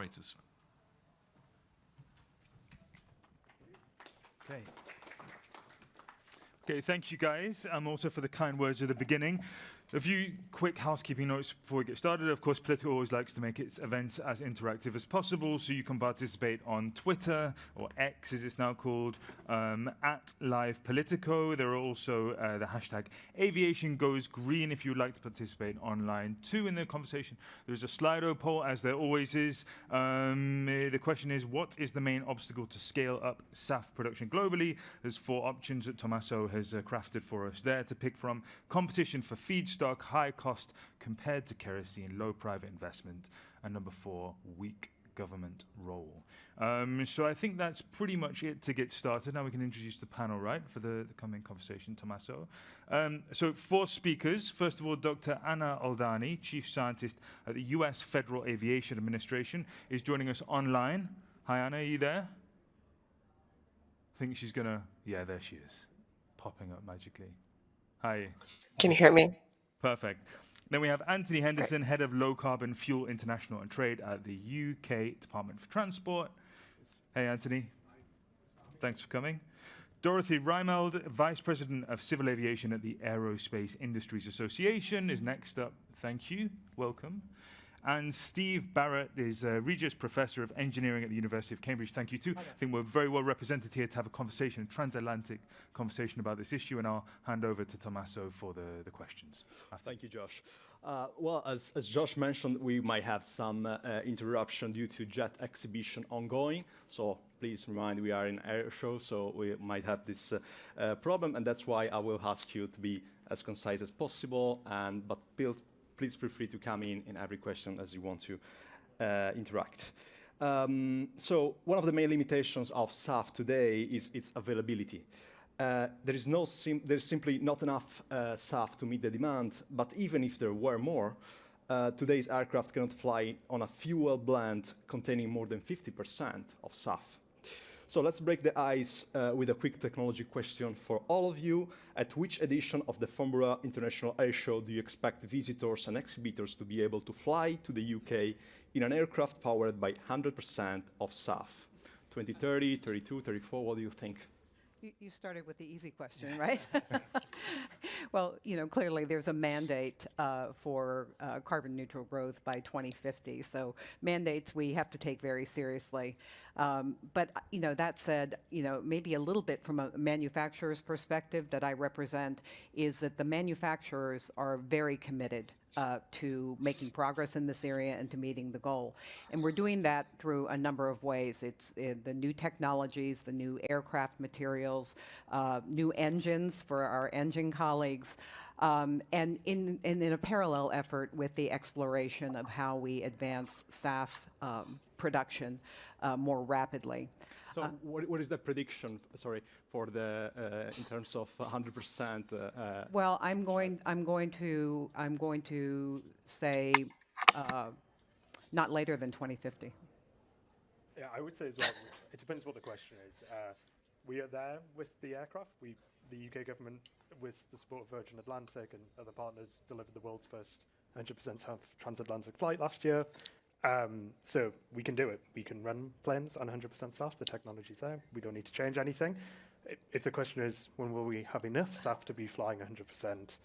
operators. Okay. Okay, thank you guys, also for the kind words at the beginning. A few quick housekeeping notes before we get started. Of course, Politico always likes to make its events as interactive as possible, so you can participate on Twitter, or X as it's now called, at Live Politico. There are also the hashtag Aviation Goes Green if you'd like to participate online too in the conversation. There's a Slido poll, as there always is. The question is, what is the main obstacle to scale up SAF production globally? There's 4 options that Tommaso has crafted for us there to pick from. Competition for feedstock, high cost compared to kerosene, low private investment, and number 4, weak government role. So I think that's pretty much it to get started. Now we can introduce the panel, right, for the coming conversation, Tommaso. So 4 speakers. First of all, Dr. Anna Aldani, Chief Scientist at the US Federal Aviation Administration, is joining us online. Hi, Anna, are you there? I think she's gonna, yeah, there she is, popping up magically. Hi. Can you hear me? Perfect. Then we have Anthony Henderson, Head of Low Carbon Fuel International and Trade at the UK Department for Transport. Hey, Anthony. Thanks for coming. Dorothy Reimeld, Vice President of Civil Aviation at the Aerospace Industries Association, is next up. Thank you. Welcome. And Steve Barrett is Regius Professor of Engineering at the University of Cambridge. Thank you too. I think we're very well represented here to have a conversation, a transatlantic conversation about this issue, and I'll hand over to Tommaso for the questions. Thank you, Josh. Well, as Josh mentioned, we might have some interruption due to jet exhibition ongoing. So please remind, we are in air show, so we might have this problem, and that's why I will ask you to be as concise as possible, but please feel free to come in every question as you want to interact. So one of the main limitations of SAF today is its availability. There's simply not enough SAF to meet the demand, but even if there were more, today's aircraft cannot fly on a fuel blend containing more than 50% of SAF. So let's break the ice with a quick technology question for all of you. At which edition of the Farnborough International Air Show do you expect visitors and exhibitors to be able to fly to the UK in an aircraft powered by 100% of SAF? 2030, 32, 34, what do you think? You started with the easy question, right? Well, clearly there's a mandate for carbon neutral growth by 2050. So mandates we have to take very seriously. But that said, maybe a little bit from a manufacturer's perspective that I represent is that the manufacturers are very committed to making progress in this area and to meeting the goal. And we're doing that through a number of ways. It's the new technologies, the new aircraft materials, new engines for our engine colleagues, and in a parallel effort with the exploration of how we advance SAF production more rapidly. So what is the prediction, for the in terms of 100%? Well, I'm going to say not later than 2050. Yeah, I would say as well. It depends what the question is. We are there with the aircraft. The UK government, with the support of Virgin Atlantic and other partners, delivered the world's first 100% transatlantic flight last year. So we can do it. We can run planes on 100% SAF. The technology's there. We don't need to change anything. If the question is, when will we have enough SAF to be flying 100%,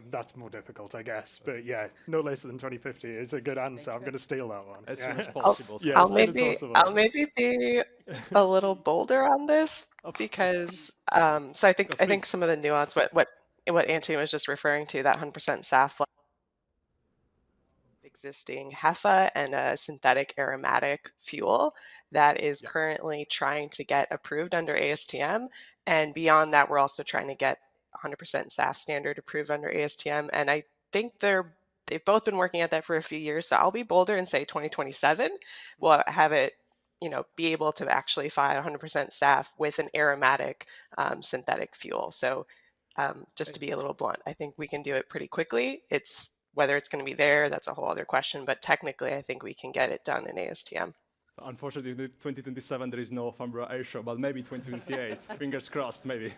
that's more difficult, I guess. But yeah, no later than 2050 is a good answer. I'm going to steal that one. As soon as possible. I'll maybe be a little bolder on this because so I think some of the nuance, what Anthony was just referring to, that 100% SAF existing HEFA and a synthetic aromatic fuel that is currently trying to get approved under ASTM. And beyond that, we're also trying to get 100% SAF standard approved under ASTM. And I think they've both been working at that for a few years. So I'll be bolder and say 2027, we'll have it, be able to actually fly 100% SAF with an aromatic synthetic fuel. So just to be a little blunt, I think we can do it pretty quickly. Whether it's going to be there, that's a whole other question. But technically, I think we can get it done in ASTM. Unfortunately, 2027, there is no Farnborough Air Show, but maybe 2028. Fingers crossed, maybe.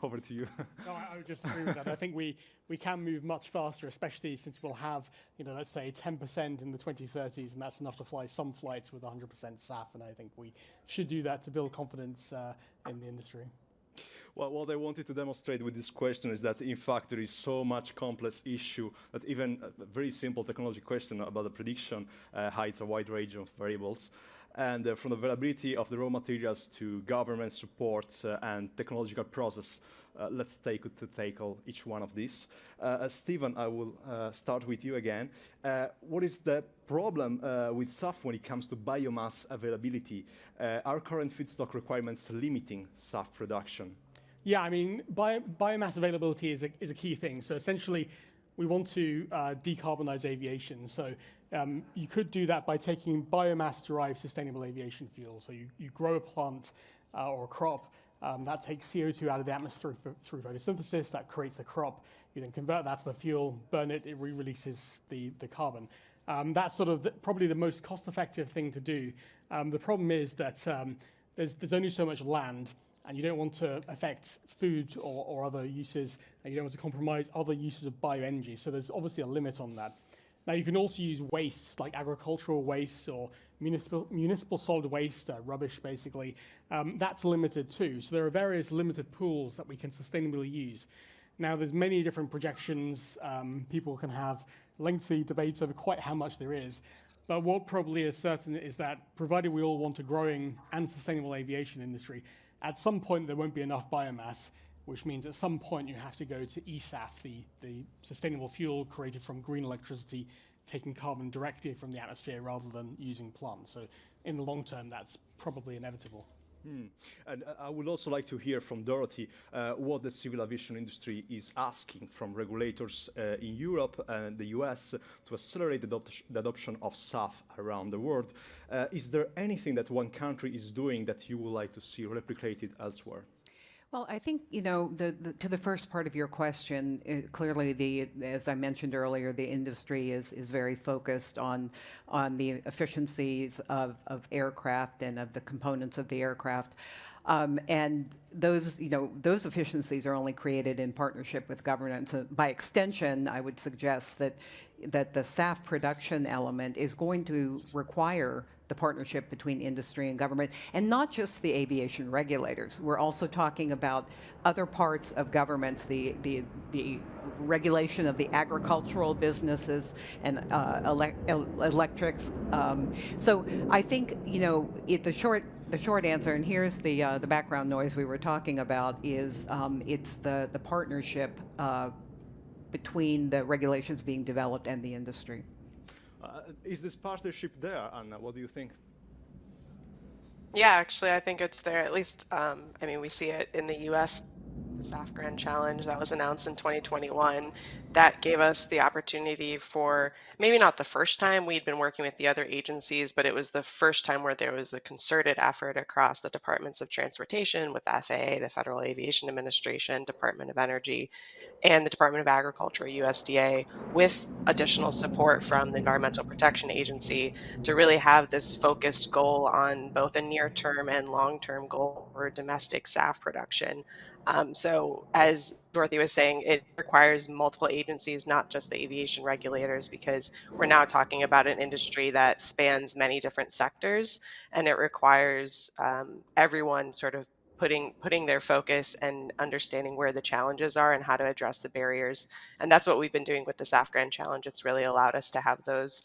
Over to you. No, I would just agree with that. I think we can move much faster, especially since we'll have, let's say 10% in the 2030s, and that's enough to fly some flights with 100% SAF. And I think we should do that to build confidence in the industry. Well, what I wanted to demonstrate with this question is that, in fact, there is so much complex issue that even a very simple technology question about the prediction hides a wide range of variables. And from the availability of the raw materials to government support and technological process, let's tackle each one of these. Stephen, I will start with you again. What is the problem with SAF when it comes to biomass availability? Are current feedstock requirements limiting SAF production? Yeah, I mean, biomass availability is a key thing. So essentially, we want to decarbonize aviation. So you could do that by taking biomass-derived sustainable aviation fuel. So you grow a plant or a crop that takes CO2 out of the atmosphere through photosynthesis, that creates the crop. You then convert that to the fuel, burn it, it re-releases the carbon. That's sort of probably the most cost-effective thing to do. The problem is that there's only so much land, and you don't want to affect food or other uses, and you don't want to compromise other uses of bioenergy. So there's obviously a limit on that. Now, you can also use wastes like agricultural waste or municipal solid waste, rubbish basically. That's limited too. So there are various limited pools that we can sustainably use. Now, there's many different projections. People can have lengthy debates over quite how much there is. But what probably is certain is that provided we all want a growing and sustainable aviation industry, at some point there won't be enough biomass, which means at some point you have to go to eSAF, the sustainable fuel created from green electricity, taking carbon directly from the atmosphere rather than using plants. So in the long term, that's probably inevitable. And I would also like to hear from Dorothy what the civil aviation industry is asking from regulators in Europe and the US to accelerate the adoption of SAF around the world. Is there anything that one country is doing that you would like to see replicated elsewhere? Well, I think, to the first part of your question, clearly, as I mentioned earlier, the industry is very focused on the efficiencies of aircraft and of the components of the aircraft. And those efficiencies are only created in partnership with governments. So by extension, I would suggest that the SAF production element is going to require the partnership between industry and government, and not just the aviation regulators. We're also talking about other parts of governments, the regulation of the agricultural businesses and electrics. So I think the short answer, and here's the background noise we were talking about, is it's the partnership between the regulations being developed and the industry. Is this partnership there, Anna? What do you think? Yeah, actually, I think it's there. At least, we see it in the US, the SAF Grand Challenge that was announced in 2021. That gave us the opportunity for, maybe not the first time we'd been working with the other agencies, but it was the first time where there was a concerted effort across the departments of transportation with the FAA, the Federal Aviation Administration, Department of Energy, and the Department of Agriculture, USDA, with additional support from the Environmental Protection Agency to really have this focused goal on both a near-term and long-term goal for domestic SAF production. So as Dorothy was saying, it requires multiple agencies, not just the aviation regulators, because we're now talking about an industry that spans many different sectors, and it requires everyone sort of putting their focus and understanding where the challenges are and how to address the barriers. And that's what we've been doing with the SAF Grand Challenge. It's really allowed us to have those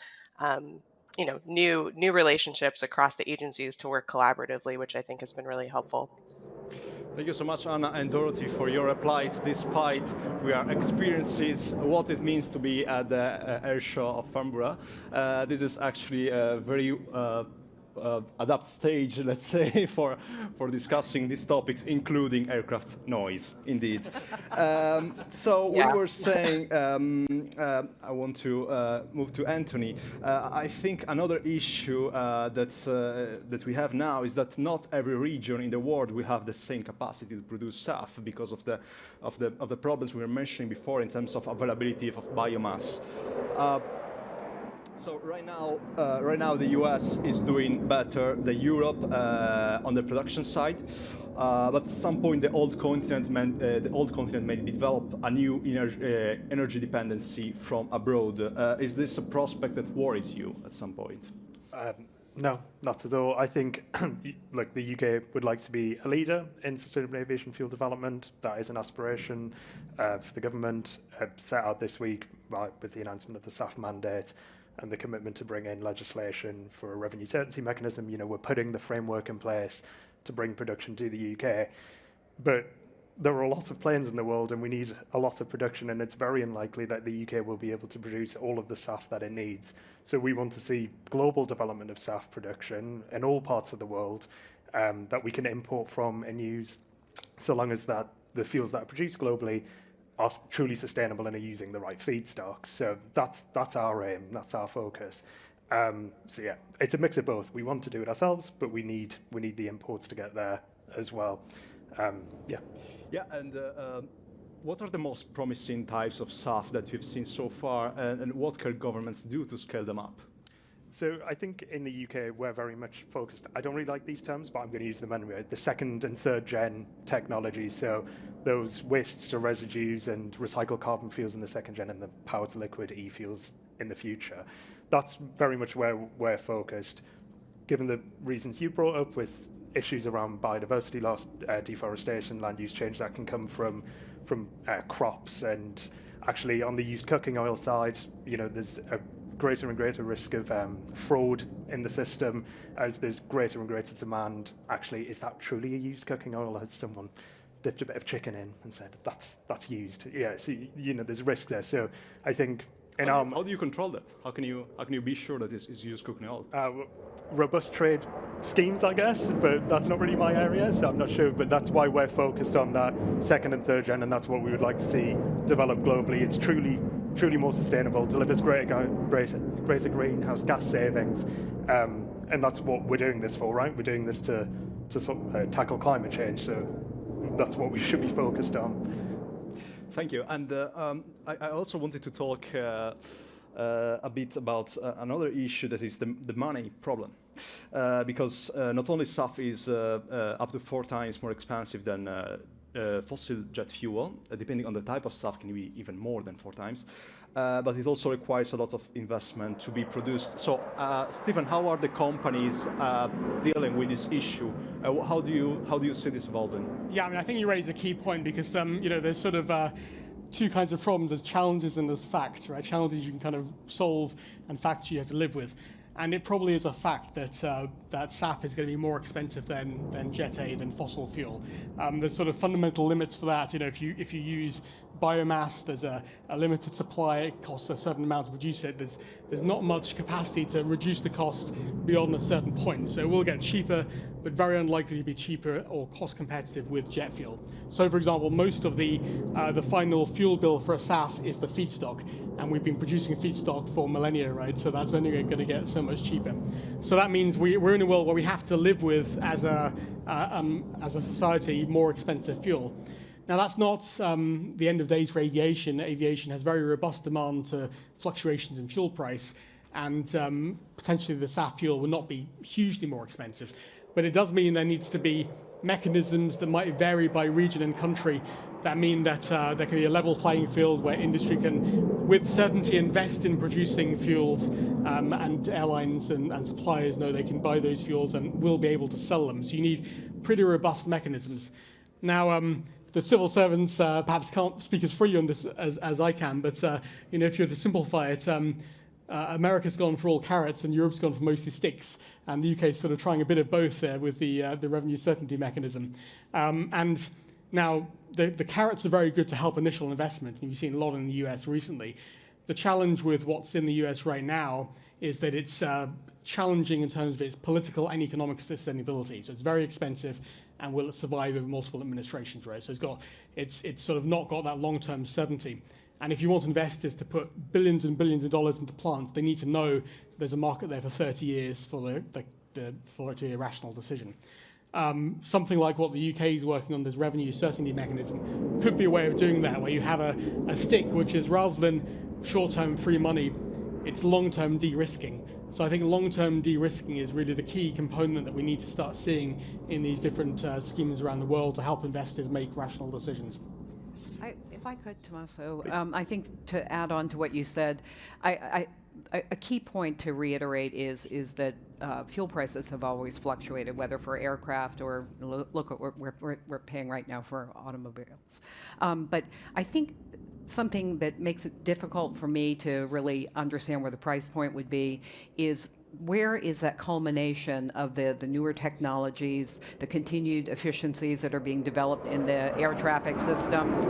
new relationships across the agencies to work collaboratively, which I think has been really helpful. Thank you so much, Anna and Dorothy, for your replies, despite our experiences, what it means to be at the air show of Farnborough. This is actually a very adapt stage, let's say, for discussing these topics, including aircraft noise, indeed. So we were saying, I want to move to Anthony. I think another issue that we have now is that not every region in the world will have the same capacity to produce SAF because of the problems we were mentioning before in terms of availability of biomass. So right now the US is doing better than Europe on the production side. But at some point, the old continent may develop a new energy dependency from abroad. Is this a prospect that worries you at some point? No, not at all. I think, look, the UK would like to be a leader in sustainable aviation fuel development. That is an aspiration for the government set out this week with the announcement of the SAF mandate and the commitment to bring in legislation for a revenue certainty mechanism. You know, we're putting the framework in place to bring production to the UK. But there are a lot of planes in the world and we need a lot of production, and it's very unlikely that the UK will be able to produce all of the SAF that it needs. So we want to see global development of SAF production in all parts of the world that we can import from and use, so long as that the fuels that are produced globally are truly sustainable and are using the right feedstocks. So that's our aim, that's our focus. So yeah, it's a mix of both. We want to do it ourselves, but we need the imports to get there as well. Yeah. Yeah, and what are the most promising types of SAF that you've seen so far, and what can governments do to scale them up? So I think in the UK, we're very much focused. I don't really like these terms, but I'm going to use them anyway. The second and third gen technologies, so those wastes to residues and recycled carbon fuels in the second gen and the power to liquid e-fuels in the future. That's very much where we're focused, given the reasons you brought up with issues around biodiversity loss, deforestation, land use change that can come from crops, and actually on the used cooking oil side, you know, there's a greater and greater risk of fraud in the system as there's greater and greater demand. Actually, is that truly a used cooking oil? Has someone dipped a bit of chicken in and said that's used? Yeah, so you know, there's risk there. So I think how do you control that? How can you be sure that it's used cooking oil? Robust trade schemes, I guess, but that's not really my area, so I'm not sure. But that's why we're focused on that second and third gen, and that's what we would like to see develop globally. It's truly more sustainable, delivers greater greenhouse gas savings, and that's what we're doing this for, right? We're doing this to sort of, tackle climate change, so that's what we should be focused on. Thank you. And I also wanted to talk a bit about another issue, that is the money problem. Because not only SAF is up to 4 times more expensive than fossil jet fuel, depending on the type of SAF can be even more than 4 times, but it also requires a lot of investment to be produced. So, Stephen, how are the companies dealing with this issue? How do you see this evolving? Yeah, I mean, I think you raise a key point, because you know, there's sort of two kinds of problems. There's challenges and there's facts, right? Challenges you can kind of solve, and facts you have to live with. And it probably is a fact that that SAF is going to be more expensive than Jet A, than fossil fuel. There's sort of fundamental limits for that. You know, if you use biomass, there's a limited supply. It costs a certain amount to produce it. There's not much capacity to reduce the cost beyond a certain point. So it will get cheaper, but very unlikely to be cheaper or cost competitive with jet fuel. So, for example, most of the final fuel bill for a SAF is the feedstock, and we've been producing feedstock for millennia, right? So that's only going to get so much cheaper. So that means we're in a world where we have to live with, as a society, more expensive fuel. Now, that's not the end of days for aviation. Aviation has very robust demand to fluctuations in fuel price, and potentially the SAF fuel will not be hugely more expensive. But it does mean there needs to be mechanisms that might vary by region and country, that mean that there can be a level playing field where industry can, with certainty, invest in producing fuels, and airlines and suppliers know they can buy those fuels and will be able to sell them. So you need pretty robust mechanisms. Now, the civil servants perhaps can't speak as freely on this as I can, but you know, if you were to simplify it, America's gone for all carrots and Europe's gone for mostly sticks, and the UK is sort of trying a bit of both there with the revenue certainty mechanism. And now the carrots are very good to help initial investment, and you've seen a lot in the US recently. The challenge with what's in the US right now is that it's challenging in terms of its political and economic sustainability. So it's very expensive, and will it survive over multiple administrations, right? So it's sort of not got that long-term certainty. And if you want investors to put billions and billions of dollars into plants, they need to know there's a market there for 30 years for it to be a rational decision. Something like what the UK is working on, this revenue certainty mechanism, could be a way of doing that, where you have a stick which is, rather than short-term free money, it's long-term de-risking. So I think long-term de-risking is really the key component that we need to start seeing in these different schemes around the world to help investors make rational decisions. If I could, Tommaso, I think to add on to what you said, a key point to reiterate is that fuel prices have always fluctuated, whether for aircraft or look at what we're paying right now for automobiles. But I think something that makes it difficult for me to really understand where the price point would be is where is that culmination of the newer technologies, the continued efficiencies that are being developed in the air traffic systems,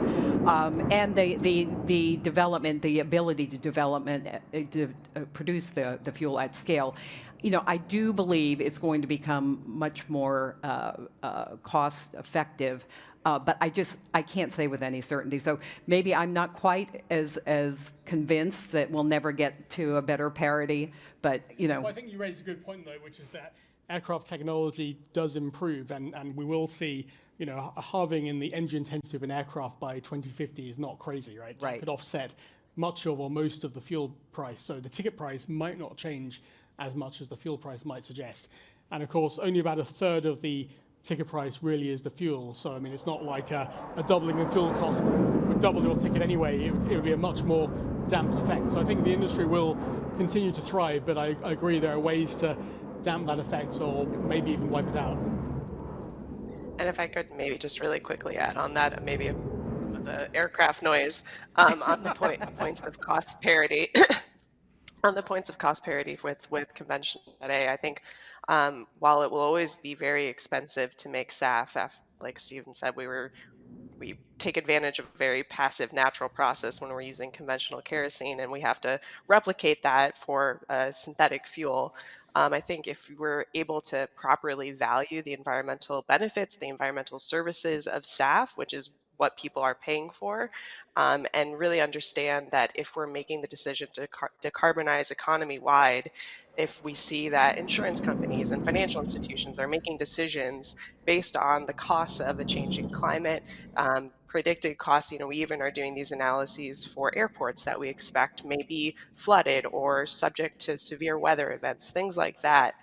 and the development, the ability to produce the fuel at scale. You know, I do believe it's going to become much more cost effective. But I can't say with any certainty. So maybe I'm not quite as convinced that we'll never get to a better parity. But you know, well, I think you raised a good point though, which is that aircraft technology does improve, and we will see, you know, a halving in the engine intensity of an aircraft by 2050 is not crazy, right? That could offset much of or most of the fuel price. So the ticket price might not change as much as the fuel price might suggest. And of course, only about a third of the ticket price really is the fuel. So, I mean, it's not like a doubling in fuel cost would double your ticket anyway. It would be a much more damped effect. So I think the industry will continue to thrive, but I agree there are ways to damp that effect or maybe even wipe it out. And if I could maybe just really quickly add on that, maybe some of the aircraft noise on the points of cost parity. On the points of cost parity with conventional today, I think while it will always be very expensive to make SAF, like Stephen said, we take advantage of a very passive natural process when we're using conventional kerosene, and we have to replicate that for synthetic fuel. I think if we're able to properly value the environmental benefits, the environmental services of SAF, which is what people are paying for, and really understand that if we're making the decision to decarbonize economy wide, if we see that insurance companies and financial institutions are making decisions based on the costs of a changing climate, predicted costs, you know, we even are doing these analyses for airports that we expect may be flooded or subject to severe weather events, things like that.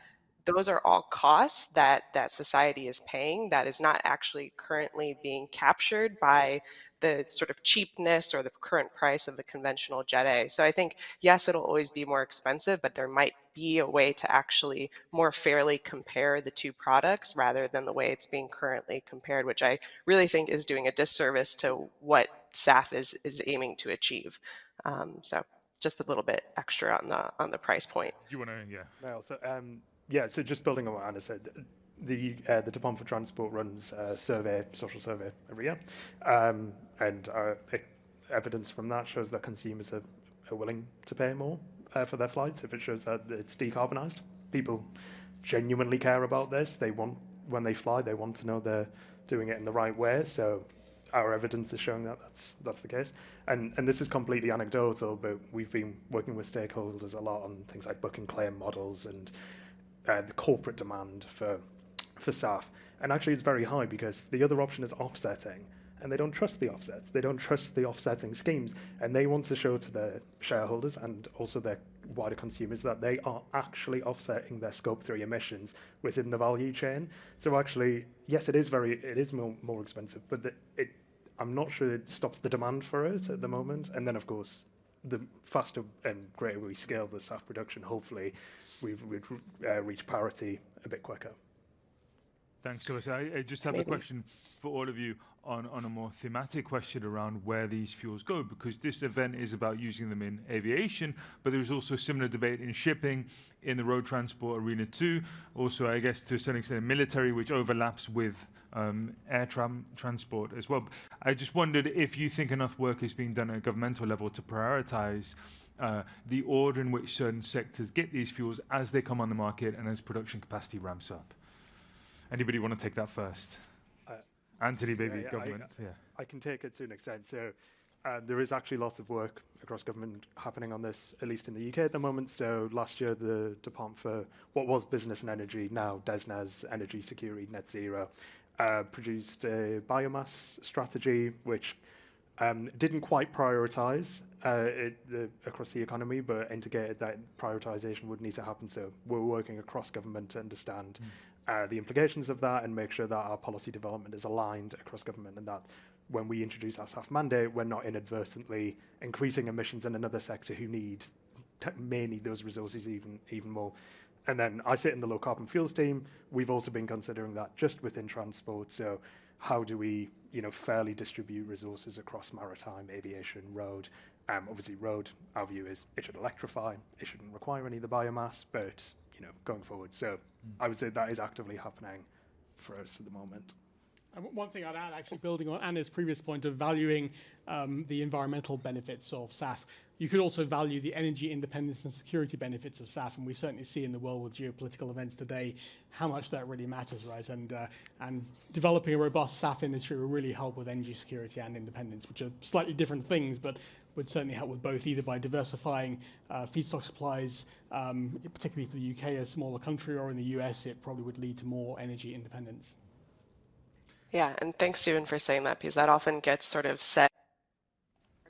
Those are all costs that society is paying that is not actually currently being captured by the sort of cheapness or the current price of the conventional Jet A. So I think, yes, it'll always be more expensive, but there might be a way to actually more fairly compare the two products rather than the way it's being currently compared, which I really think is doing a disservice to what SAF is aiming to achieve. So just a little bit extra on the price point. You want to, yeah. No, so so just building on what Anna said, the Department for Transport runs a social survey every year, and evidence from that shows that consumers are willing to pay more for their flights if it shows that it's decarbonised. People genuinely care about this. They want, when they fly, they want to know they're doing it in the right way. So our evidence is showing that that's the case. And this is completely anecdotal, but we've been working with stakeholders a lot on things like book and claim models and the corporate demand for SAF. And actually it's very high because the other option is offsetting, and they don't trust the offsets. They don't trust the offsetting schemes, and they want to show to their shareholders and also their wider consumers that they are actually offsetting their Scope 3 emissions within the value chain. So actually, yes, it is more expensive, but I'm not sure it stops the demand for it at the moment. And then, of course, the faster and greater we scale the SAF production, hopefully we'd reach parity a bit quicker. Thanks, Alyssa. I just have a question for all of you on a more thematic question around where these fuels go, because this event is about using them in aviation, but there's also a similar debate in shipping, in the road transport arena too. Also, I guess, to a certain extent, military, which overlaps with air transport as well. I just wondered if you think enough work is being done at a governmental level to prioritize the order in which certain sectors get these fuels as they come on the market and as production capacity ramps up. Anybody want to take that first? Anthony, maybe government. I can take it to an extent. So there is actually lots of work across government happening on this, at least in the UK at the moment. So last year, the Department for what was Business and Energy, now DESNZ, Energy Security Net Zero, produced a biomass strategy, which Didn't quite prioritize across the economy, but indicated that prioritization would need to happen. So we're working across government to understand the implications of that and make sure that our policy development is aligned across government, and that when we introduce our SAF mandate, we're not inadvertently increasing emissions in another sector who may need those resources even more. And then I sit in the low carbon fuels team. We've also been considering that just within transport. So how do we, fairly distribute resources across maritime, aviation, road? Obviously, road, our view is it should electrify. It shouldn't require any of the biomass, but going forward. So I would say that is actively happening for us at the moment. And one thing I'd add, actually building on Anna's previous point of valuing the environmental benefits of SAF, you could also value the energy independence and security benefits of SAF, and we certainly see in the world with geopolitical events today how much that really matters, right? And developing a robust SAF industry will really help with energy security and independence, which are slightly different things, but would certainly help with both, either by diversifying feedstock supplies, particularly for the UK, a smaller country, or in the US, it probably would lead to more energy independence. Yeah, and thanks, Stephen, for saying that, because that often gets sort of said,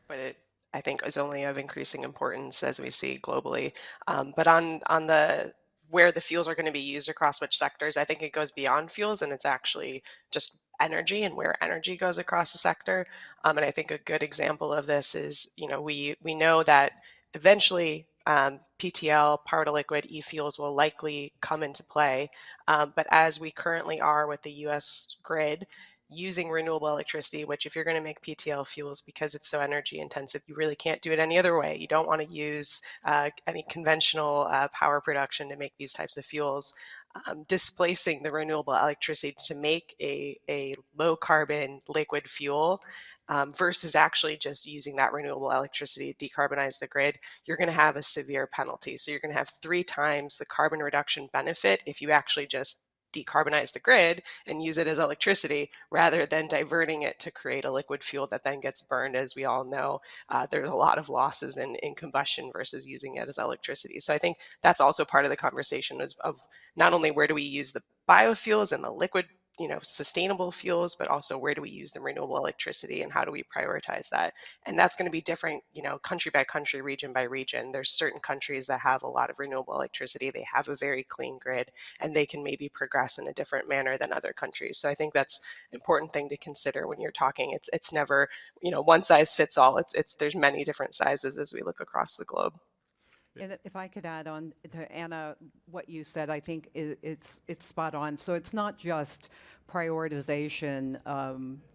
but it, I think, is only of increasing importance as we see globally. But on the where the fuels are going to be used across which sectors, I think it goes beyond fuels, and it's actually just energy and where energy goes across the sector. And I think a good example of this is, we know that eventually PTL, power to liquid, e-fuels will likely come into play. But as we currently are with the US grid, using renewable electricity, which if you're going to make PTL fuels, because it's so energy intensive, you really can't do it any other way. You don't want to use any conventional power production to make these types of fuels. Displacing the renewable electricity to make a low carbon liquid fuel versus actually just using that renewable electricity to decarbonize the grid, you're going to have a severe penalty. So you're going to have 3 times the carbon reduction benefit if you actually just decarbonize the grid and use it as electricity rather than diverting it to create a liquid fuel that then gets burned. As we all know, there's a lot of losses in combustion versus using it as electricity. So I think that's also part of the conversation of not only where do we use the biofuels and the liquid, sustainable fuels, but also where do we use the renewable electricity and how do we prioritize that? And that's going to be different, country by country, region by region. There's certain countries that have a lot of renewable electricity. They have a very clean grid, and they can maybe progress in a different manner than other countries. So I think that's an important thing to consider when you're talking. It's never, one size fits all. There's many different sizes as we look across the globe. And if I could add on to Anna, what you said, I think it's spot on. So it's not just prioritization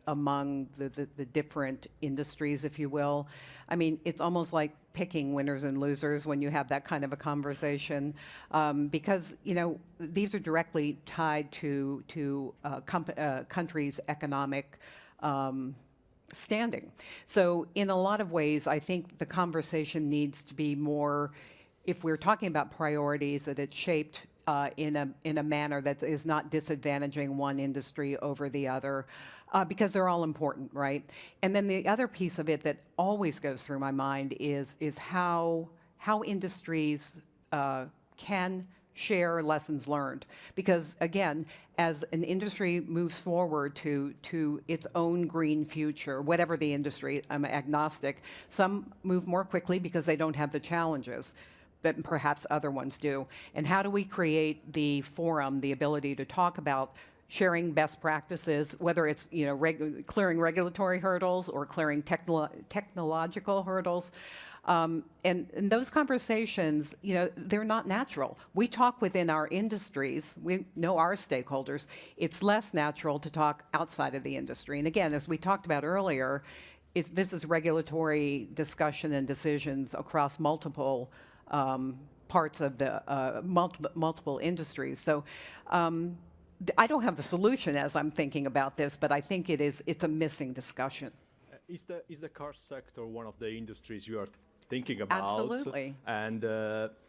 among the different industries, if you will. I mean, it's almost like picking winners and losers when you have that kind of a conversation, because these are directly tied to countries' economic standing. So in a lot of ways, I think the conversation needs to be more, if we're talking about priorities, that it's shaped in a manner that is not disadvantaging one industry over the other, because they're all important, right? And then the other piece of it that always goes through my mind is how industries can share lessons learned. Because again, as an industry moves forward to its own green future, whatever the industry, I'm agnostic, some move more quickly because they don't have the clearances that perhaps other ones do. And how do we create the forum, the ability to talk about sharing best practices, whether it's clearing regulatory hurdles or clearing technological hurdles? And those conversations, they're not natural. We talk within our industries. We know our stakeholders. It's less natural to talk outside of the industry. And again, as we talked about earlier, this is regulatory discussion and decisions across multiple parts of the multiple industries. So I don't have the solution as I'm thinking about this, but I think it's a missing discussion. Is the car sector one of the industries you are thinking about. Absolutely. And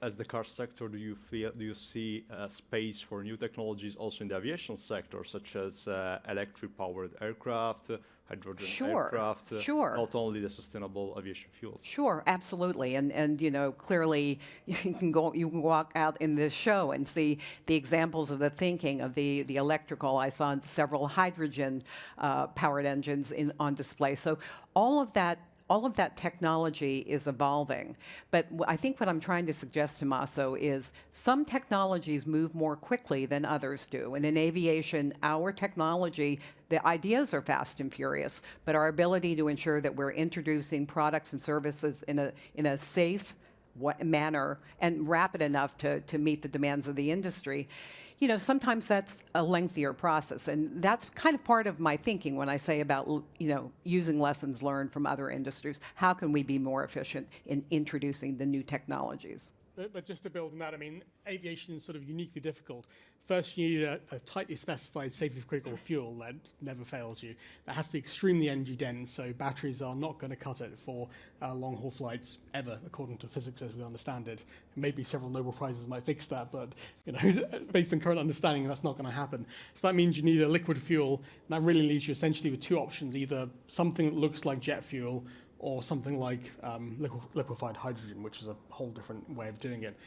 as the car sector, do you see space for new technologies also in the aviation sector, such as electric-powered aircraft, hydrogen aircraft, not only the sustainable aviation fuels? Sure, absolutely, and you know, clearly you can walk out in this show and see the examples of the thinking of the electrical. I saw several hydrogen powered engines on display. So all of that technology is evolving. But I think what I'm trying to suggest, Tommaso, is some technologies move more quickly than others do. And in aviation, our technology, the ideas are fast and furious, but our ability to ensure that we're introducing products and services in a safe manner and rapid enough to meet the demands of the industry, you know, sometimes that's a lengthier process. And that's kind of part of my thinking when I say about, you know, using lessons learned from other industries. How can we be more efficient in introducing the new technologies? But just to build on that, I mean, aviation is sort of uniquely difficult. First, you need a tightly specified safety critical fuel that never fails you. That has to be extremely energy dense, so batteries are not going to cut it for long-haul flights ever, according to physics as we understand it. Maybe several Nobel Prizes might fix that, but you know, based on current understanding, that's not going to happen. So that means you need a liquid fuel, and that really leaves you essentially with two options: either something that looks like jet fuel, or something like liquefied hydrogen, which is a whole different way of doing it.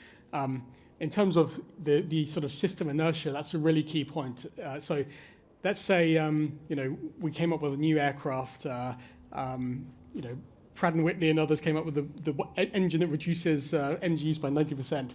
In terms of the sort of system inertia, that's a really key point. So let's say, you know, we came up with a new aircraft, you know, Pratt & Whitney and others came up with the engine that reduces energy use by 90%.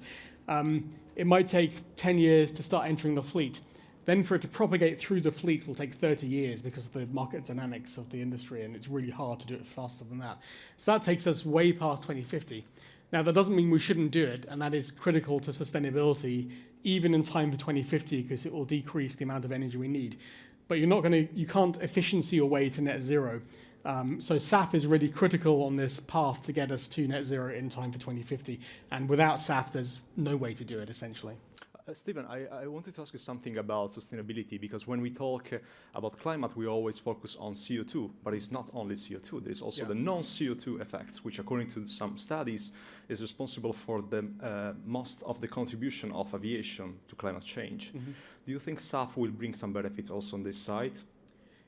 It might take 10 years to start entering the fleet. Then for it to propagate through the fleet will take 30 years because of the market dynamics of the industry, and it's really hard to do it faster than that. So that takes us way past 2050. Now, that doesn't mean we shouldn't do it, and that is critical to sustainability, even in time for 2050, because it will decrease the amount of energy we need. But you can't efficiency your way to net zero. So SAF is really critical on this path to get us to net zero in time for 2050. And without SAF, there's no way to do it, essentially. Stephen, I wanted to ask you something about sustainability, because when we talk about climate, we always focus on CO2, but it's not only CO2. There's also the non-CO2 effects, which according to some studies is responsible for the most of the contribution of aviation to climate change. Mm-hmm. Do you think SAF will bring some benefits also on this side?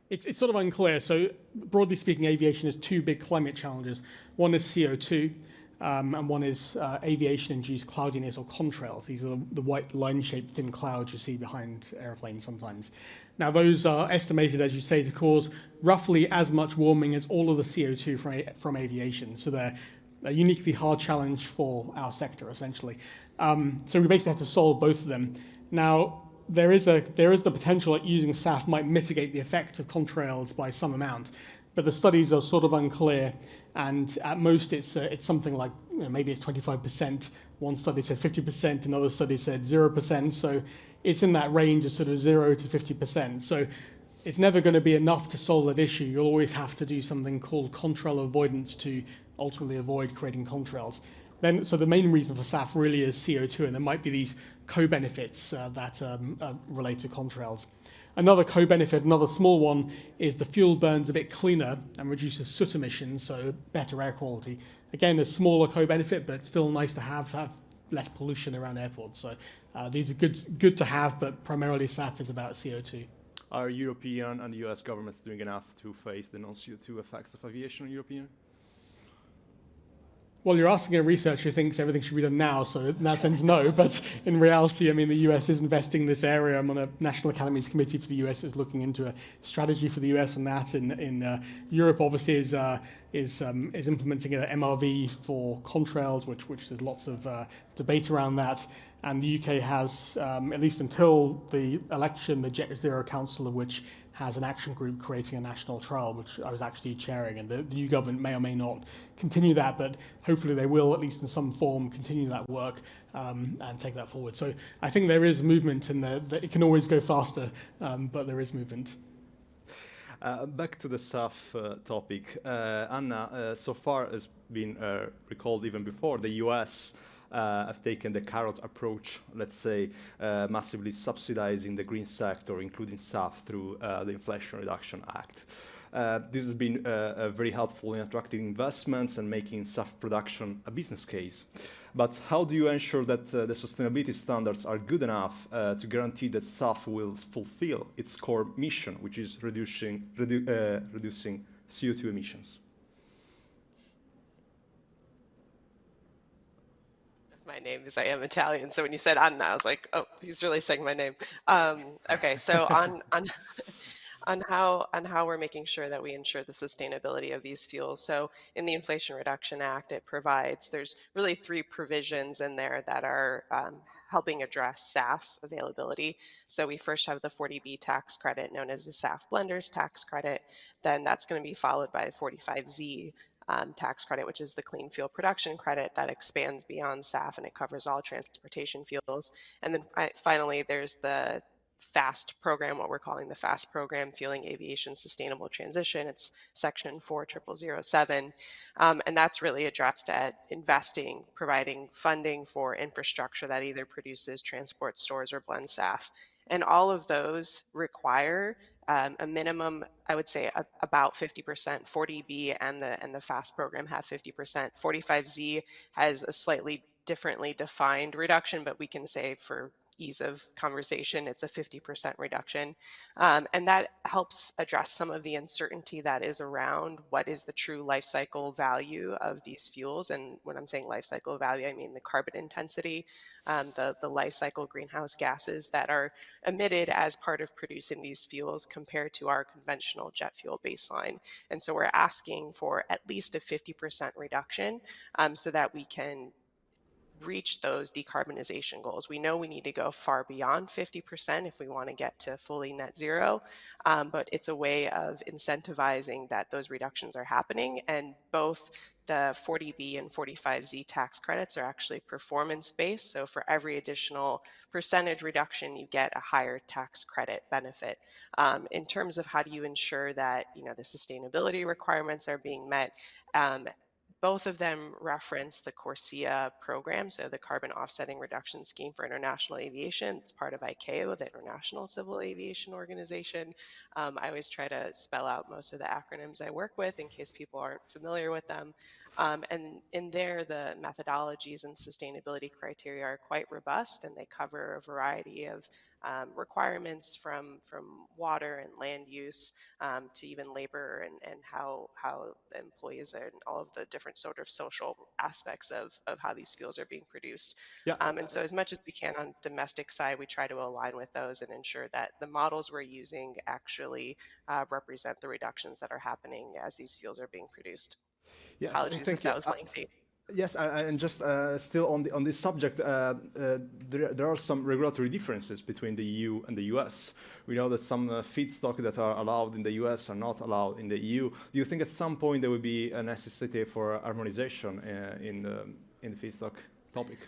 It's sort of unclear. So broadly speaking, aviation has two big climate challenges. One is CO2. And one is aviation-induced cloudiness or contrails. These are the white line-shaped thin clouds you see behind airplanes sometimes. Now, those are estimated, as you say, to cause roughly as much warming as all of the CO2 from aviation. So they're a uniquely hard challenge for our sector, essentially. So we basically have to solve both of them. Now, there is the potential that using SAF might mitigate the effect of contrails by some amount, but the studies are sort of unclear. And at most, it's something like, you know, maybe it's 25%. One study said 50%, another study said 0%. So it's in that range of sort of 0 to 50%. So it's never going to be enough to solve that issue. You'll always have to do something called contrail avoidance to ultimately avoid creating contrails. So the main reason for SAF really is CO2, and there might be these co-benefits that relate to contrails. Another co-benefit, another small one, is the fuel burns a bit cleaner and reduces soot emissions, so better air quality. Again, a smaller co-benefit, but still nice to have less pollution around airports. So these are good to have, but primarily SAF is about CO2. Are European and US governments doing enough to face the non-CO2 effects of aviation in European? Well, you're asking a researcher who thinks everything should be done now, so in that sense, no. But in reality, I mean, the US is investing in this area. I'm on a National Academies Committee for the US that's looking into a strategy for the US on that. In Europe, obviously, is implementing an MRV for contrails, which there's lots of debate around that. And the UK has, at least until the election, the Jet Zero Council, of which has an action group creating a national trial, which I was actually chairing, and the new government may or may not continue that, but hopefully they will, at least in some form, continue that work and take that forward. So I think there is movement, and it can always go faster, but there is movement. Back to the SAF topic. Anna, so far has been recalled even before, the US have taken the carrot approach, let's say, massively subsidizing the green sector, including SAF, through the Inflation Reduction Act. This has been very helpful in attracting investments and making SAF production a business case. But how do you ensure that the sustainability standards are good enough to guarantee that SAF will fulfill its core mission, which is reducing CO2 emissions? My name is I am Italian, so when you said Anna, I was like, oh, he's really saying my name. Okay, so on how we're making sure that we ensure the sustainability of these fuels. So in the Inflation Reduction Act, it provides, there's really 3 provisions in there that are helping address SAF availability. So we first have the 40B tax credit, known as the SAF blenders tax credit. Then that's going to be followed by 45Z tax credit, which is the clean fuel production credit that expands beyond SAF and it covers all transportation fuels. And then finally, there's the FAST program, what we're calling the FAST program, Fueling Aviation Sustainable Transition. It's section 40007. And that's really addressed at investing, providing funding for infrastructure that either produces, transport, stores, or blends SAF. And all of those require a minimum, I would say about 50%. 40B and the FAST program have 50%. 45Z has a slightly differently defined reduction, but we can say for ease of conversation, it's a 50% reduction. And that helps address some of the uncertainty that is around what is the true life cycle value of these fuels. And when I'm saying life cycle value, I mean the carbon intensity, the life cycle greenhouse gases that are emitted as part of producing these fuels compared to our conventional jet fuel baseline. And so we're asking for at least a 50% reduction so that we can reach those decarbonization goals. We know we need to go far beyond 50% if we want to get to fully net zero, but it's a way of incentivizing that those reductions are happening. And both the 40B and 45Z tax credits are actually performance-based. So for every additional percentage reduction, you get a higher tax credit benefit. In terms of how do you ensure that the sustainability requirements are being met, both of them reference the CORSIA program, so the Carbon Offsetting Reduction Scheme for International Aviation. It's part of ICAO, the International Civil Aviation Organization. I always try to spell out most of the acronyms I work with in case people aren't familiar with them. And in there, the methodologies and sustainability criteria are quite robust, and they cover a variety of requirements from water and land use to even labor and how employees and all of the different sort of social aspects of how these fuels are being produced. Yeah. And so as much as we can on domestic side, we try to align with those and ensure that the models we're using actually represent the reductions that are happening as these fuels are being produced. Yes, Apologies thank if you. that was lengthy. Yes, and just still on this subject, there are some regulatory differences between the EU and the US. We know that some feedstock that are allowed in the US are not allowed in the EU. Do you think at some point there will be a necessity for harmonization in the feedstock topic?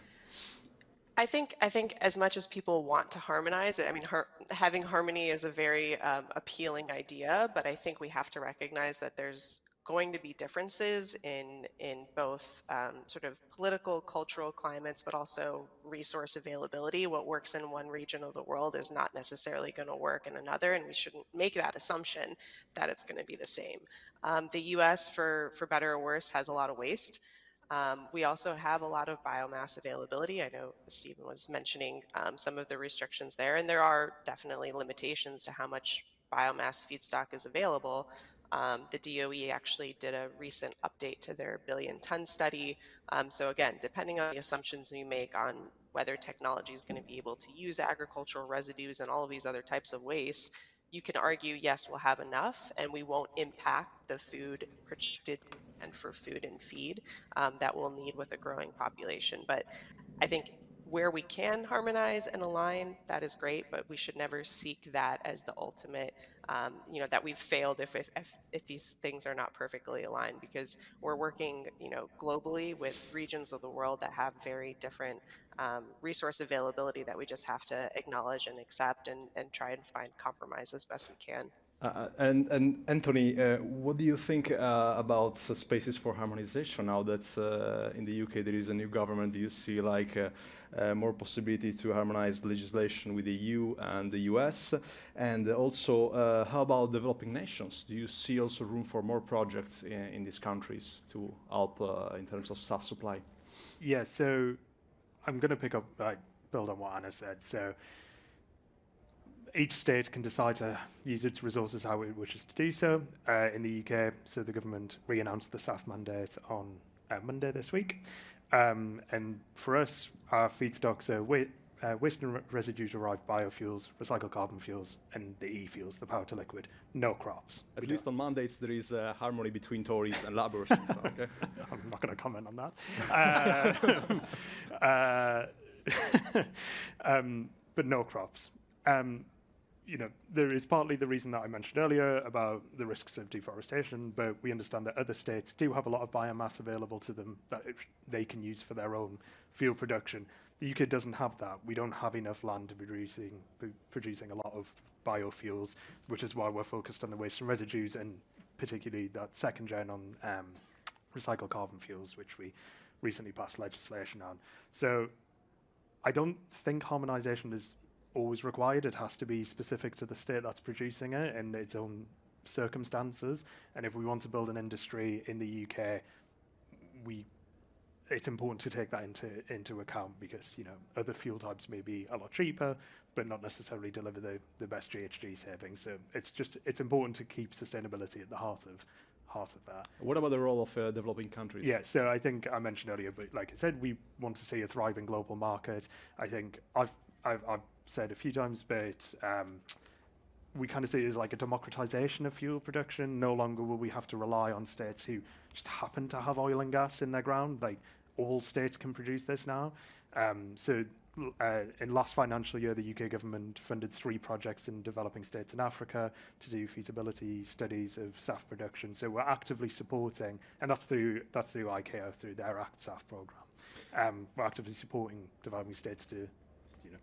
I think as much as people want to harmonize, I mean, having harmony is a very appealing idea, but I think we have to recognize that there's going to be differences in both sort of political, cultural climates, but also resource availability. What works in one region of the world is not necessarily going to work in another, and we shouldn't make that assumption that it's going to be the same. The U.S., for better or worse, has a lot of waste. We also have a lot of biomass availability. I know Stephen was mentioning some of the restrictions there, and there are definitely limitations to how much biomass feedstock is available. The DOE actually did a recent update to their billion-ton study. So again, depending on the assumptions you make on whether technology is going to be able to use agricultural residues and all of these other types of waste, you can argue, yes, we'll have enough, and we won't impact the food projected and for food and feed that we'll need with a growing population. But I think where we can harmonize and align, that is great, but we should never seek that as the ultimate, that we've failed if these things are not perfectly aligned, because we're working, globally with regions of the world that have very different resource availability that we just have to acknowledge and accept and try and find compromise as best we can. And Anthony, what do you think about spaces for harmonization now that in the UK there is a new government? Do you see like more possibility to harmonize legislation with the EU and the US? And also, how about developing nations? Do you see also room for more projects in these countries to help in terms of SAF supply? Yeah, so I'm going to pick up, build on what Anna said. So each state can decide to use its resources how it wishes to do so. In the UK, so the government re-announced the SAF mandate on Monday this week. And for us, our feedstocks are waste and residue-derived biofuels, recycled carbon fuels, and the e-fuels, the power to liquid. No crops. At least on mandates, there is harmony between Tories and Labour. So, okay. I'm not going to comment on that. But no crops. There is partly the reason that I mentioned earlier about the risks of deforestation, but we understand that other states do have a lot of biomass available to them that they can use for their own fuel production. The UK doesn't have that. We don't have enough land to be producing a lot of biofuels, which is why we're focused on the waste and residues, and particularly that second gen on recycled carbon fuels, which we recently passed legislation on. So I don't think harmonization is always required. It has to be specific to the state that's producing it and its own circumstances. And if we want to build an industry in the UK, it's important to take that into account, because other fuel types may be a lot cheaper, but not necessarily deliver the best GHG savings. So it's important to keep sustainability at the heart of that. What about the role of developing countries? Yeah, so I think I mentioned earlier, but like I said, we want to see a thriving global market. I think I've said a few times, but we kind of see it as like a democratization of fuel production. No longer will we have to rely on states who just happen to have oil and gas in their ground. Like, all states can produce this now. In last financial year, the UK government funded 3 projects in developing states in Africa to do feasibility studies of SAF production. So we're actively supporting, and that's through ICAO, through their ACT SAF program. We're actively supporting developing states to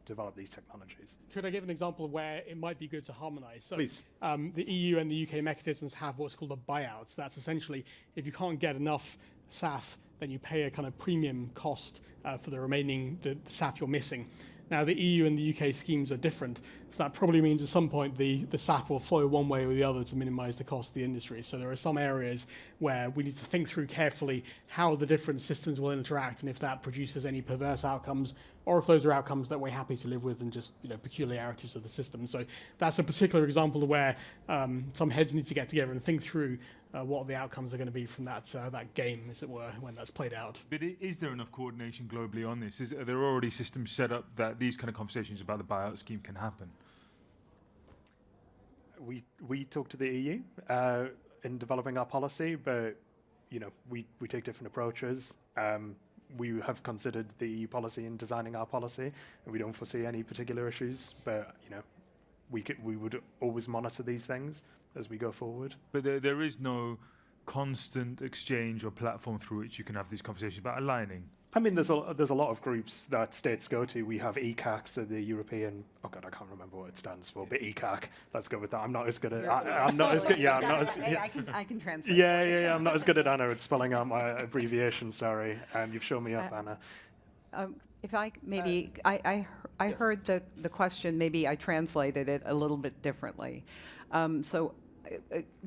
develop these technologies. Could I give an example where it might be good to harmonize? So, Please. The EU and the UK mechanisms have what's called a buyout. So that's essentially, if you can't get enough SAF, then you pay a kind of premium cost for the remaining the SAF you're missing. Now, the EU and the UK schemes are different, so that probably means at some point the SAF will flow one way or the other to minimize the cost of the industry. So there are some areas where we need to think through carefully how the different systems will interact, and if that produces any perverse outcomes, or if those are outcomes that we're happy to live with and just peculiarities of the system. So that's a particular example of where some heads need to get together and think through what the outcomes are going to be from that game, as it were, when that's played out. But is there enough coordination globally on this? Are there already systems set up that these kind of conversations about the buyout scheme can happen? We talk to the EU in developing our policy, but we take different approaches. We have considered the EU policy in designing our policy, and we don't foresee any particular issues. But we would always monitor these things as we go forward. But there is no constant exchange or platform through which you can have these conversations about aligning. I mean, there's a lot of groups that states go to. We have ECAC, so the European. Oh God, I can't remember what it stands for. But ECAC, let's go with that. I'm not as good at. I'm not as good. Yeah, I'm not as. Yeah. I can translate. Yeah. I'm not as good at Anna at spelling out my abbreviation. Sorry, you've shown me up, Anna. If I maybe I Yes. heard the question. Maybe I translated it a little bit differently. So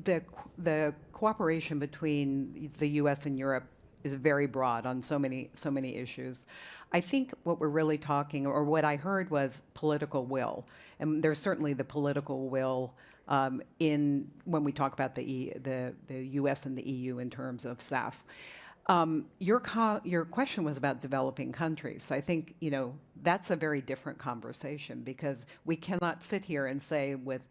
the cooperation between the U.S. and Europe is very broad on so many issues. I think what we're really talking, or what I heard, was political will, and there's certainly the political will in when we talk about the U.S. and the EU in terms of SAF. Your question was about developing countries. I think that's a very different conversation, because we cannot sit here and say with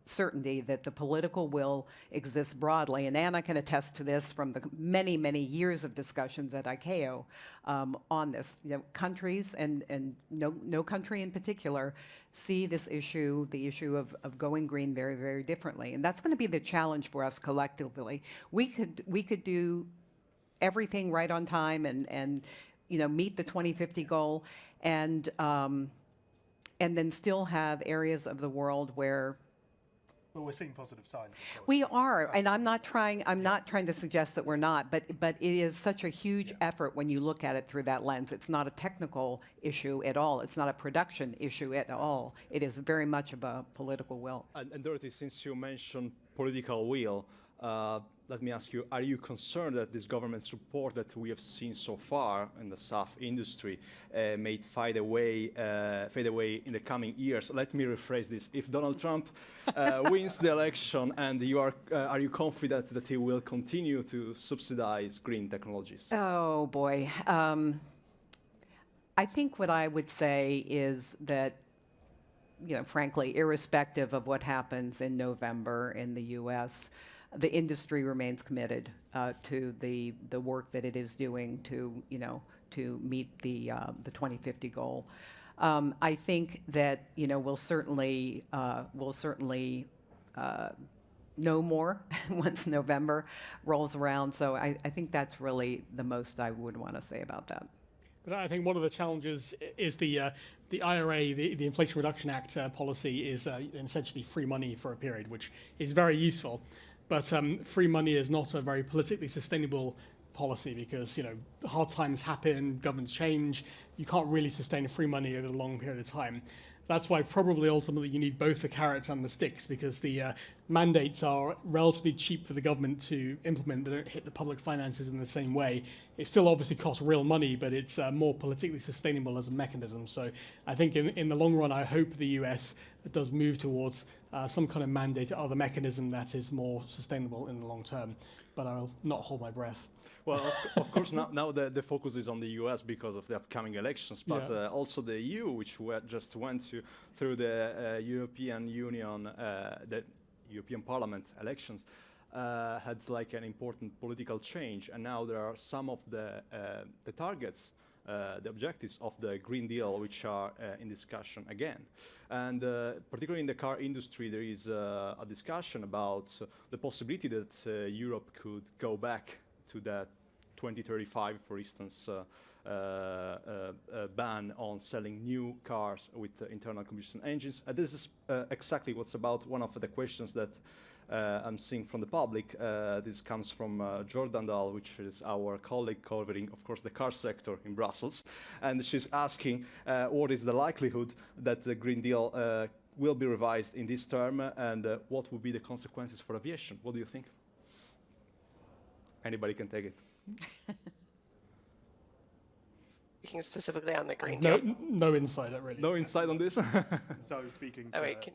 certainty that the political will exists broadly. And Anna can attest to this from the many, many years of discussions at ICAO on this. Countries and no country in particular see this issue, the issue of going green, very, very differently. And that's going to be the challenge for us collectively. We could do everything right on time and meet the 2050 goal, and then still have areas of the world where But we're seeing positive signs, of course. We are, and I'm not trying to suggest that we're not, but it is such a huge effort when you look at it through that lens. It's not a technical issue at all. It's not a production issue at all. It is very much of a political will. And Dorothy, since you mentioned political will, let me ask you, are you concerned that this government support that we have seen so far in the SAF industry may fade away in the coming years? Let me rephrase this. If Donald Trump wins the election, and are you confident that he will continue to subsidize green technologies? Oh, boy. I think what I would say is that, frankly, irrespective of what happens in November in the U.S., the industry remains committed to the work that it is doing to meet the 2050 goal. I think that we'll certainly know more once November rolls around. So I think that's really the most I would want to say about that. But I think one of the challenges is the IRA, the Inflation Reduction Act policy is essentially free money for a period, which is very useful. But free money is not a very politically sustainable policy because hard times happen, governments change. You can't really sustain free money over a long period of time. That's why probably ultimately you need both the carrots and the sticks, because the mandates are relatively cheap for the government to implement. They don't hit the public finances in the same way. It still obviously costs real money, but it's more politically sustainable as a mechanism. So I think in the long run, I hope the US does move towards some kind of mandate or other mechanism that is more sustainable in the long term. But I'll not hold my breath. Well, of course, now the focus is on the US because of the upcoming elections, but also the EU, which just went through the European Union, the European Parliament elections, had like an important political change, and now there are some of the targets, the objectives of the Green Deal, which are in discussion again. And particularly in the car industry, there is a discussion about the possibility that Europe could go back to that 2035, for instance, ban on selling new cars with internal combustion engines. This is exactly what's about one of the questions that I'm seeing from the public. This comes from Jordan Dahl, which is our colleague covering, of course, the car sector in Brussels. And she's asking what is the likelihood that the Green Deal will be revised in this term, and what will be the consequences for aviation? What do you think? Anybody can take it. Speaking specifically on the Green Deal. No insight, really. No insight on this? So speaking Oh, to wait,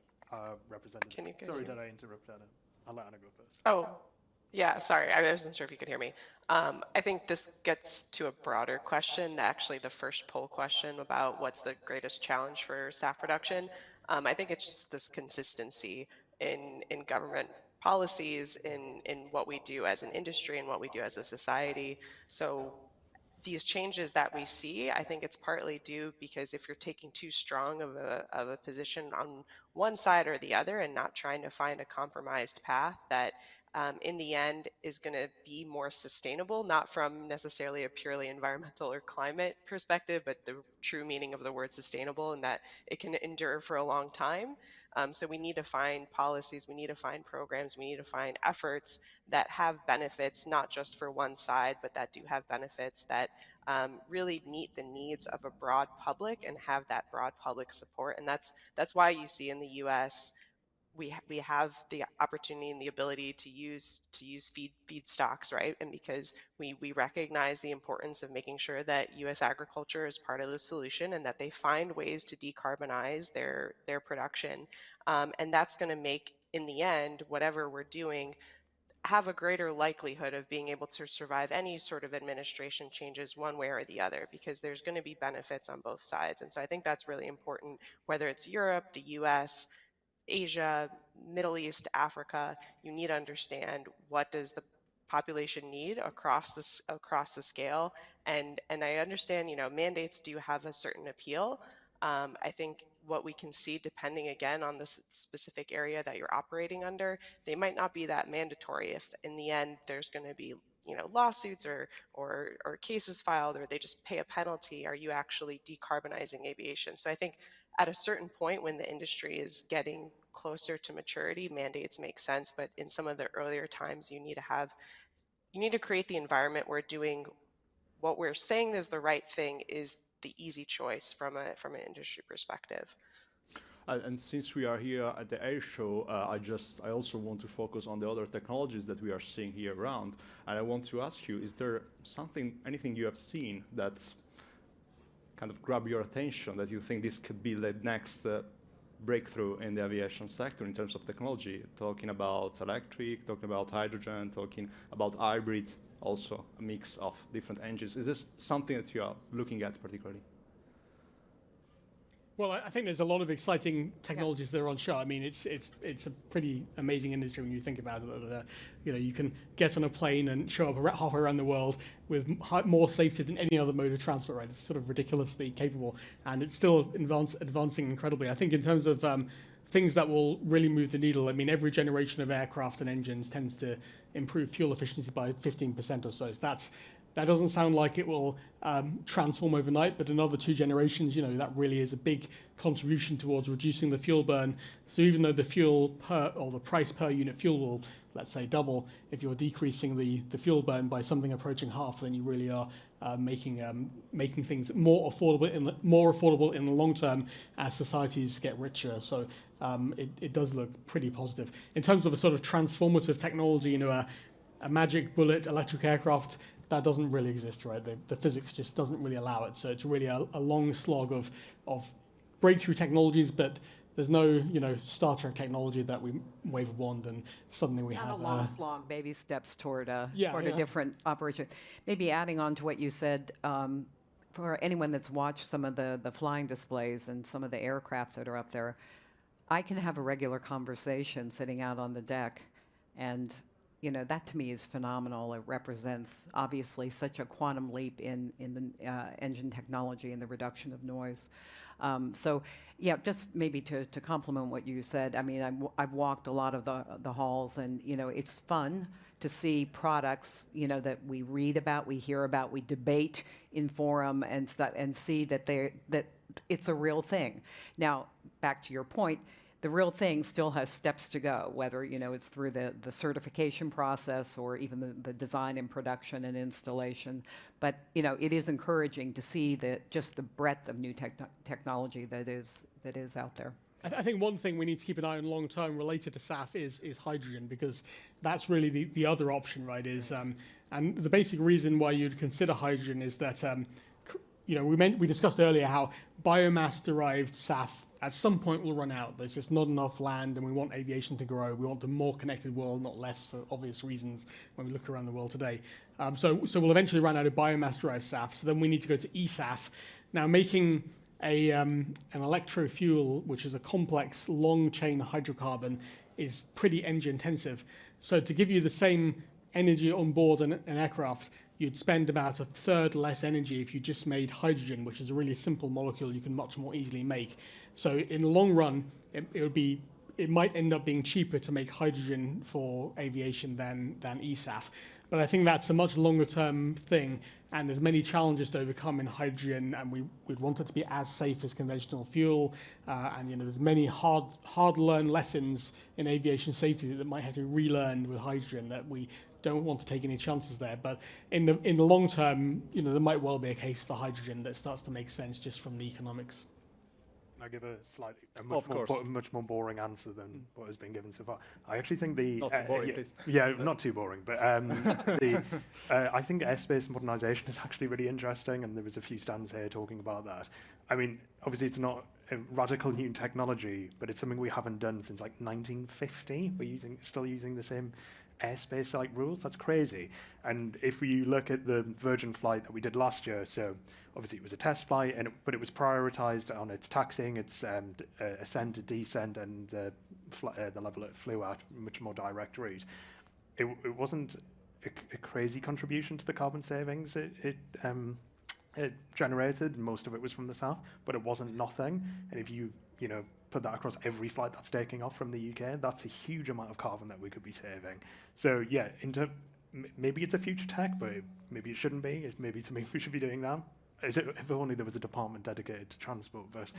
Representative. can you guys Sorry hear that I interrupted Anna. I'll let Anna go first. Oh, yeah, sorry. I wasn't sure if you could hear me. I think this gets to a broader question. Actually, the first poll question about what's the greatest challenge for SAF reduction. I think it's just this consistency in government policies, in what we do as an industry and what we do as a society. So these changes that we see, I think it's partly due because if you're taking too strong of a position on one side or the other and not trying to find a compromised path that in the end is going to be more sustainable, not from necessarily a purely environmental or climate perspective, but the true meaning of the word sustainable, and that it can endure for a long time. So we need to find policies, we need to find programs, we need to find efforts that have benefits, not just for one side, but that do have benefits that really meet the needs of a broad public and have that broad public support. And that's why you see in the U.S. we have the opportunity and the ability to use feedstocks, right? And because we recognize the importance of making sure that U.S. agriculture is part of the solution and that they find ways to decarbonize their production, and that's going to make, in the end, whatever we're doing, have a greater likelihood of being able to survive any sort of administration changes one way or the other, because there's going to be benefits on both sides. And so I think that's really important, whether it's Europe, the US, Asia, Middle East, Africa. You need to understand what does the population need across the scale, and I understand mandates do have a certain appeal. I think what we can see, depending again on the specific area that you're operating under, they might not be that mandatory if in the end there's going to be lawsuits or cases filed, or they just pay a penalty, are you actually decarbonizing aviation? So I think at a certain point when the industry is getting closer to maturity, mandates make sense. But in some of the earlier times, you need to create the environment where doing what we're saying is the right thing is the easy choice from an industry perspective. And since we are here at the air show, I also want to focus on the other technologies that we are seeing here around. And I want to ask you, is there anything you have seen that's kind of grab your attention, that you think this could be the next breakthrough in the aviation sector in terms of technology? Talking about electric, talking about hydrogen, talking about hybrid, also a mix of different engines. Is this something that you are looking at particularly? Well, I think there's a lot of exciting technologies that are on show. I mean, it's a pretty amazing industry when you think about it. You can get on a plane and show up halfway around the world with more safety than any other mode of transport. Right? It's sort of ridiculously capable, and it's still advancing incredibly. I think in terms of things that will really move the needle. I mean, every generation of aircraft and engines tends to improve fuel efficiency by 15% or so. That doesn't sound like it will transform overnight, but another 2 generations, that really is a big contribution towards reducing the fuel burn. So even though the the price per unit fuel will, let's say, double, if you're decreasing the fuel burn by something approaching half, then you really are making things more affordable in the long term as societies get richer. So it does look pretty positive in terms of a sort of transformative technology. A magic bullet electric aircraft. That doesn't really exist, right? The physics just doesn't really allow it. So it's really a long slog of breakthrough technologies, but there's no, Star Trek technology that we wave a wand and suddenly we have a long slog, baby steps toward a different operation. Maybe adding on to what you said, for anyone that's watched some of the flying displays and some of the aircraft that are up there, I can have a regular conversation sitting out on the deck, and that to me is phenomenal. It represents obviously such a quantum leap in the engine technology and the reduction of noise. So yeah, just maybe to complement what you said, I mean, I've walked a lot of the halls, and it's fun to see products that we read about, we hear about, we debate in forum and stuff, and see that it's a real thing. Now, back to your point, the real thing still has steps to go, whether it's through the certification process or even the design and production and installation. But it is encouraging to see just the breadth of new technology that is out there. I think one thing we need to keep an eye on long term related to SAF is hydrogen, because that's really the other option, right? And the basic reason why you'd consider hydrogen is that we discussed earlier how biomass-derived SAF at some point will run out. There's just not enough land, and we want aviation to grow. We want a more connected world, not less, for obvious reasons when we look around the world today. So we'll eventually run out of biomass-derived SAF. So then we need to go to eSAF. Now, making an electrofuel, which is a complex long-chain hydrocarbon, is pretty energy-intensive. So to give you the same energy on board an aircraft, you'd spend about a third less energy if you just made hydrogen, which is a really simple molecule you can much more easily make. So in the long run, it might end up being cheaper to make hydrogen for aviation than eSAF. But I think that's a much longer term thing, and there's many challenges to overcome in hydrogen, and we'd want it to be as safe as conventional fuel. And there's many hard learned lessons in aviation safety that might have to be relearned with hydrogen, that we don't want to take any chances there. But in the long term, there might well be a case for hydrogen that starts to make sense just from the economics. I give a much more boring answer than what has been given so far. I actually think not too boring, please. Yeah, not too boring, but I think airspace modernization is actually really interesting, and there was a few stands here talking about that. I mean, obviously it's not a radical new technology, but it's something we haven't done since like 1950. We're still using the same airspace-like rules. That's crazy. And if you look at the Virgin flight that we did last year, so obviously it was a test flight, but it was prioritized on its taxiing, its ascent to descent, and the level it flew at, much more direct route. It wasn't a crazy contribution to the carbon savings it generated. Most of it was from the south, but it wasn't nothing. And if you put that across every flight that's taking off from the UK, that's a huge amount of carbon that we could be saving. So yeah, maybe it's a future tech, but maybe it shouldn't be. It's maybe something we should be doing now. If only there was a department dedicated to transport, but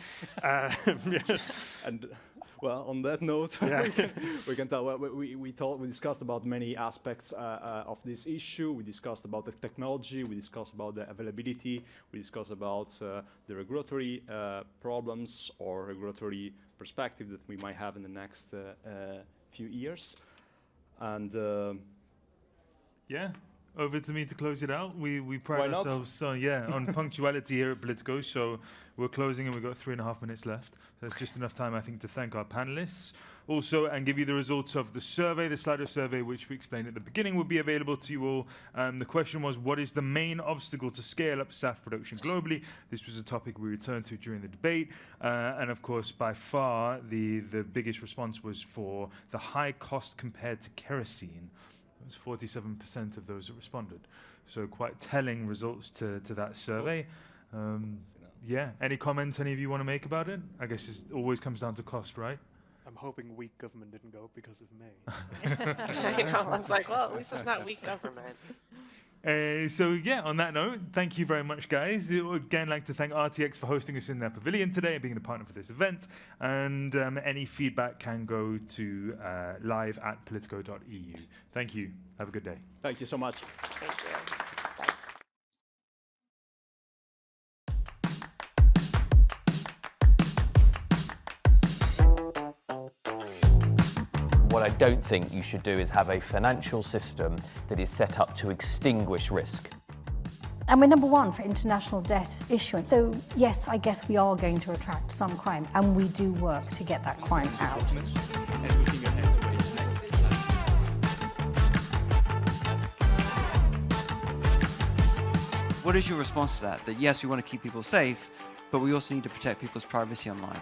yeah. And well, on that note, Yeah. we can tell. We discussed about many aspects of this issue. We discussed about the technology. We discussed about the availability. We discussed about the regulatory problems or regulatory perspective that we might have in the next few years. And Yeah. Over to me to close it out. We Why pride not? ourselves on punctuality here at Politico, so we're closing and we've got 3.5 minutes left. That's just enough time, I think, to thank our panelists. Also, and give you the results of the survey, the Slido survey, which we explained at the beginning, will be available to you all. The question was, what is the main obstacle to scale up SAF production globally? This was a topic we returned to during the debate. And of course, by far, the biggest response was for the high cost compared to kerosene. It was 47% of those that responded. So quite telling results to that survey. Yeah, any comments any of you want to make about it? I guess it always comes down to cost, right? I'm hoping weak government didn't go because of me. I know. I was like, well, at least it's not weak government. So yeah, on that note, thank you very much, guys. I would again like to thank RTX for hosting us in their pavilion today and being the partner for this event. And any feedback can go to live@politico.eu. Thank you. Have a good day. thank you so much. Thank you. Bye. What I don't think you should do is have a financial system that is set up to extinguish risk. And we're number one for international debt issuance. So yes, I guess we are going to attract some crime, and we do work to get that crime out. What is your response to that? That yes, we want to keep people safe, but we also need to protect people's privacy online.